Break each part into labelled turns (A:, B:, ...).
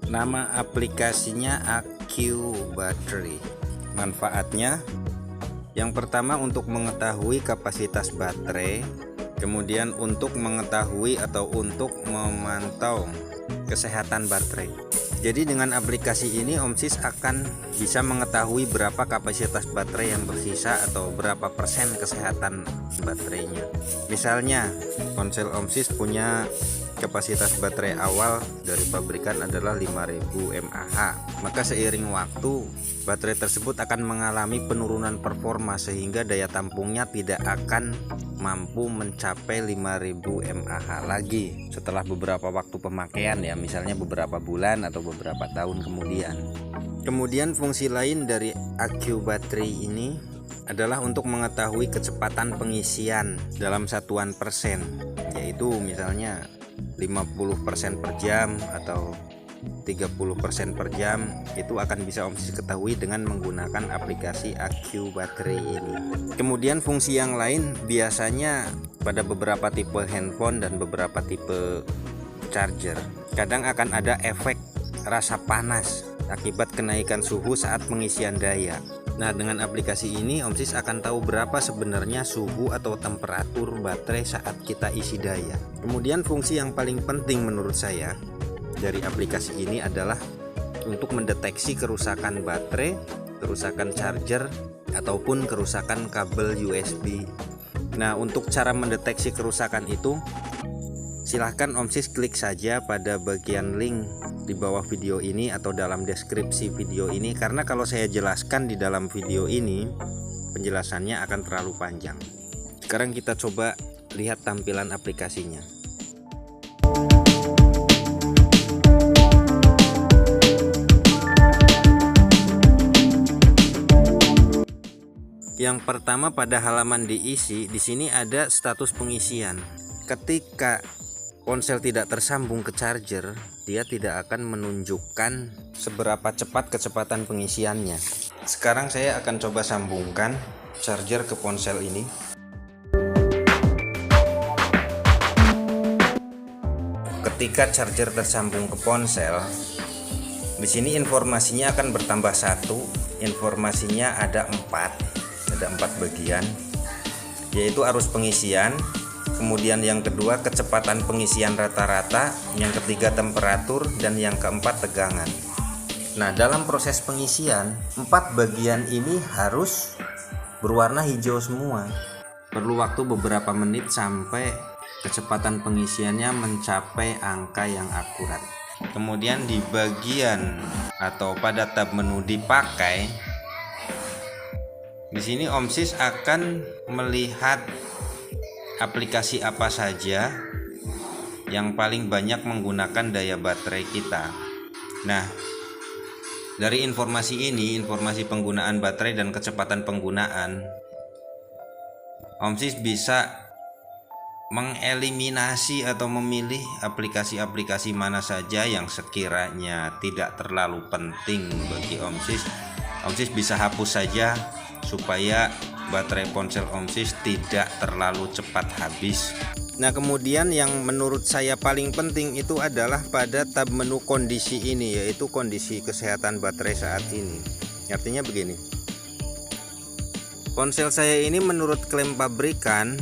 A: Nama aplikasinya AQ Battery. Manfaatnya yang pertama untuk mengetahui kapasitas baterai, kemudian untuk mengetahui atau untuk memantau kesehatan baterai. Jadi dengan aplikasi ini OMSIS akan bisa mengetahui berapa kapasitas baterai yang bersisa atau berapa persen kesehatan baterainya. Misalnya ponsel OMSIS punya kapasitas baterai awal dari pabrikan adalah 5000 mAh. Maka seiring waktu baterai tersebut akan mengalami penurunan performa sehingga daya tampungnya tidak akan mampu mencapai 5000 mAh lagi setelah beberapa waktu pemakaian, ya misalnya beberapa bulan atau beberapa tahun kemudian. Kemudian fungsi lain dari AQ Battery ini adalah untuk mengetahui kecepatan pengisian dalam satuan persen, yaitu misalnya 50% per jam atau 30% per jam. Itu akan bisa OMSIS ketahui dengan menggunakan aplikasi AQ Battery ini. Kemudian fungsi yang lain biasanya pada beberapa tipe handphone dan beberapa tipe charger, kadang akan ada efek rasa panas akibat kenaikan suhu saat pengisian daya. Nah, dengan aplikasi ini OMSIS akan tahu berapa sebenarnya suhu atau temperatur baterai saat kita isi daya. Kemudian fungsi yang paling penting menurut saya dari aplikasi ini adalah untuk mendeteksi kerusakan baterai, kerusakan charger, ataupun kerusakan kabel USB. Nah, untuk cara mendeteksi kerusakan itu, silahkan OMSIS klik saja pada bagian link di bawah video ini atau dalam deskripsi video ini, karena kalau saya jelaskan di dalam video ini penjelasannya akan terlalu panjang. Sekarang kita coba lihat tampilan aplikasinya. Yang pertama, pada halaman diisi, di sini ada status pengisian. Ketika ponsel tidak tersambung ke charger, dia tidak akan menunjukkan seberapa cepat kecepatan pengisiannya. Sekarang saya akan coba sambungkan charger ke ponsel ini. Ketika charger tersambung ke ponsel, di sini informasinya akan bertambah satu. Informasinya ada empat bagian, yaitu arus pengisian. Kemudian yang kedua kecepatan pengisian rata-rata, yang ketiga temperatur, dan yang keempat tegangan. Nah, dalam proses pengisian 4 bagian ini harus berwarna hijau semua. Perlu waktu beberapa menit sampai kecepatan pengisiannya mencapai angka yang akurat. Kemudian di bagian atau pada tab menu dipakai, di sini OMSIS akan melihat aplikasi apa saja yang paling banyak menggunakan daya baterai kita. Nah, dari informasi ini, informasi penggunaan baterai dan kecepatan penggunaan, OMSIS bisa mengeliminasi atau memilih aplikasi-aplikasi mana saja yang sekiranya tidak terlalu penting bagi OMSIS. OMSIS bisa hapus saja supaya baterai ponsel OMSIS tidak terlalu cepat habis. Nah, kemudian yang menurut saya paling penting itu adalah pada tab menu kondisi ini, yaitu kondisi kesehatan baterai saat ini. Artinya begini, ponsel saya ini menurut klaim pabrikan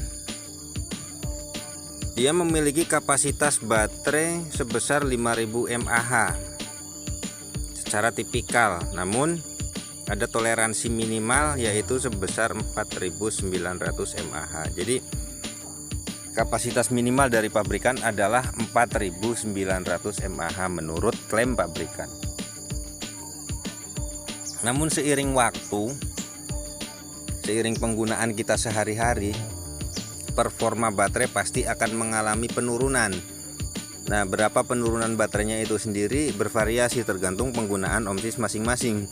A: dia memiliki kapasitas baterai sebesar 5000 mAh secara tipikal, namun ada toleransi minimal yaitu sebesar 4900 mAh. Jadi kapasitas minimal dari pabrikan adalah 4900 mAh menurut klaim pabrikan. Namun seiring waktu, seiring penggunaan kita sehari-hari, performa baterai pasti akan mengalami penurunan. Nah, berapa penurunan baterainya itu sendiri bervariasi tergantung penggunaan OMSIS masing-masing.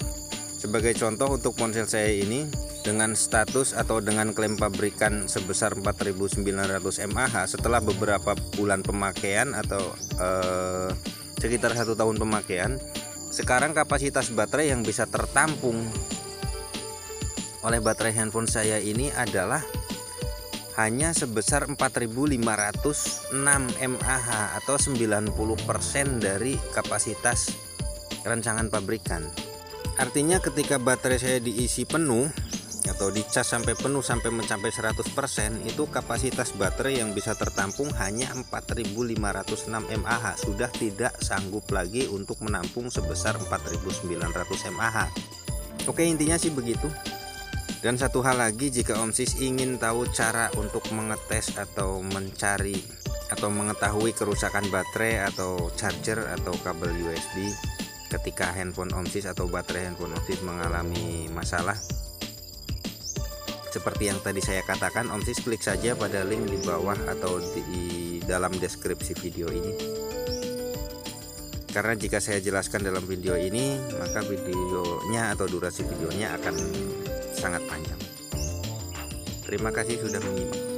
A: Sebagai contoh, untuk ponsel saya ini dengan status atau dengan klaim pabrikan sebesar 4900 mAh, setelah beberapa bulan pemakaian atau sekitar 1 tahun pemakaian, sekarang kapasitas baterai yang bisa tertampung oleh baterai handphone saya ini adalah hanya sebesar 4506 mAh atau 90% dari kapasitas rancangan pabrikan. Artinya ketika baterai saya diisi penuh atau dicas sampai penuh sampai mencapai 100%, itu kapasitas baterai yang bisa tertampung hanya 4506 mAh, sudah tidak sanggup lagi untuk menampung sebesar 4900 mAh. Oke, intinya sih begitu. Dan satu hal lagi, jika Om Sis ingin tahu cara untuk mengetes atau mencari atau mengetahui kerusakan baterai atau charger atau kabel USB ketika handphone Om Sis atau baterai handphone Om Sis mengalami masalah seperti yang tadi saya katakan, Om Sis klik saja pada link di bawah atau di dalam deskripsi video ini. Karena jika saya jelaskan dalam video ini, maka videonya atau durasi videonya akan sangat panjang. Terima kasih sudah menyimak.